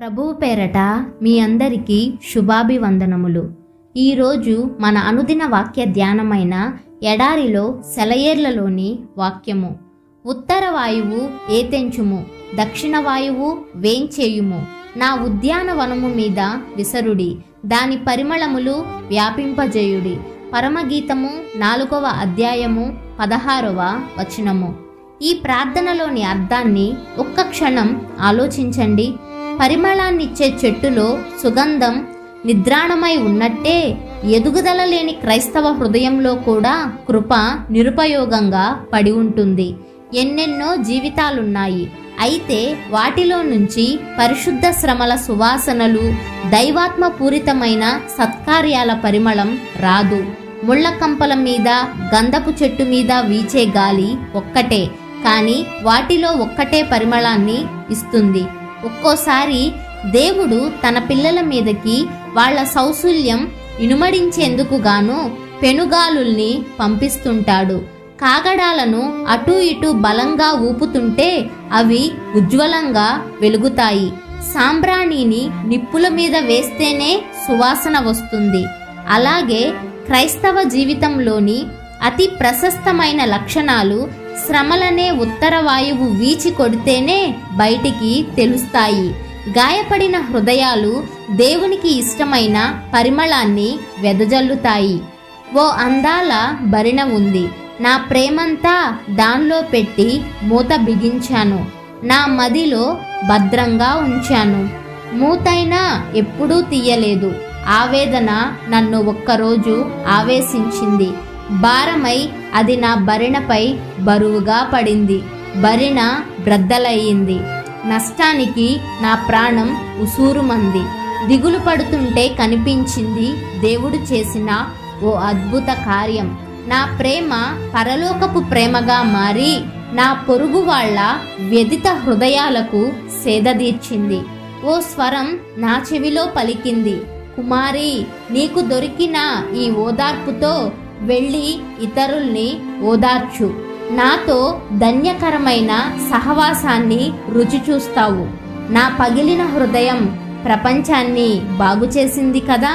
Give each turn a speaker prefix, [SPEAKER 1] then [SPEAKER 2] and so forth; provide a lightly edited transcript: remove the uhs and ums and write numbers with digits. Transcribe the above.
[SPEAKER 1] ప్రభువు పేరట మీ అందరికీ శుభాభివందనములు. ఈరోజు మన అనుదిన వాక్య ధ్యానమైన ఎడారిలో సెలయేర్లలోని వాక్యము. ఉత్తర వాయువు ఏతెంచుము, దక్షిణ వాయువు వేంచేయుము, నా ఉద్యానవనము మీద విసరుడి, దాని పరిమళములు వ్యాపింపజేయుడి. పరమగీతము 4వ అధ్యాయము 16వ వచనము. ఈ ప్రార్థనలోని అర్థాన్ని ఒక్క క్షణం ఆలోచించండి. పరిమళాన్నిచ్చే చెట్టులో సుగంధం నిద్రాణమై ఉన్నట్టే ఎదుగుదల లేని క్రైస్తవ హృదయంలో కూడా కృప నిరుపయోగంగా పడి ఉంటుంది. ఎన్నెన్నో జీవితాలున్నాయి, అయితే వాటిలో నుంచి పరిశుద్ధ శ్రమల సువాసనలు, దైవాత్మ పూరితమైన సత్కార్యాల పరిమళం రాదు. ముళ్ళ కంపల మీద, గంధపు చెట్టు మీద వీచే గాలి ఒక్కటే, కానీ వాటిలో ఒక్కటే పరిమళాన్ని ఇస్తుంది. ఒక్కోసారి దేవుడు తన పిల్లల మీదకి వాళ్ళ సౌశల్యం ఇనుమడించేందుకు గాను పెనుగాలుల్ని పంపిస్తుంటాడు. కాగడాలను అటూ ఇటూ బలంగా ఊపుతుంటే అవి ఉజ్వలంగా వెలుగుతాయి. సాంబ్రాణిని నిప్పుల మీద వేస్తేనే సువాసన వస్తుంది. అలాగే క్రైస్తవ జీవితంలోని అతి ప్రశస్తమైన లక్షణాలు శ్రమలనే ఉత్తర వాయువు వీచి కొడితేనే బయటికి తెలుస్తాయి. గాయపడిన హృదయాలు దేవునికి ఇష్టమైన పరిమళాన్ని వెదజల్లుతాయి. ఓ అందాల భరిణ ఉంది, నా ప్రేమంతా దానిలో పెట్టి మూత బిగించాను, నా మదిలో భద్రంగా ఉంచాను. మూతైనా ఎప్పుడూ తీయలేదు. ఆవేదన నన్ను ఒక్కరోజు ఆవేశించింది. భారమై అది నా భరిణపై బరువుగా పడింది. భరిణ బ్రద్దలయ్యింది. నష్టానికి నా ప్రాణం ఉసూరుమంది. దిగులు పడుతుంటే కనిపించింది దేవుడు చేసిన ఓ అద్భుత కార్యం. నా ప్రేమ పరలోకపు ప్రేమగా మారి నా పొరుగు వాళ్ళ వ్యధిత హృదయాలకు సేదదీర్చింది. ఓ స్వరం నా చెవిలో పలికింది, కుమారి, నీకు దొరికిన ఈ ఓదార్పుతో వెళ్ళి ఇతరుల్ని ఓదార్చు. నాతో ధన్యకరమైన సహవాసాన్ని రుచి చూస్తావు. నా పగిలిన హృదయం ప్రపంచాన్ని బాగుచేసింది కదా.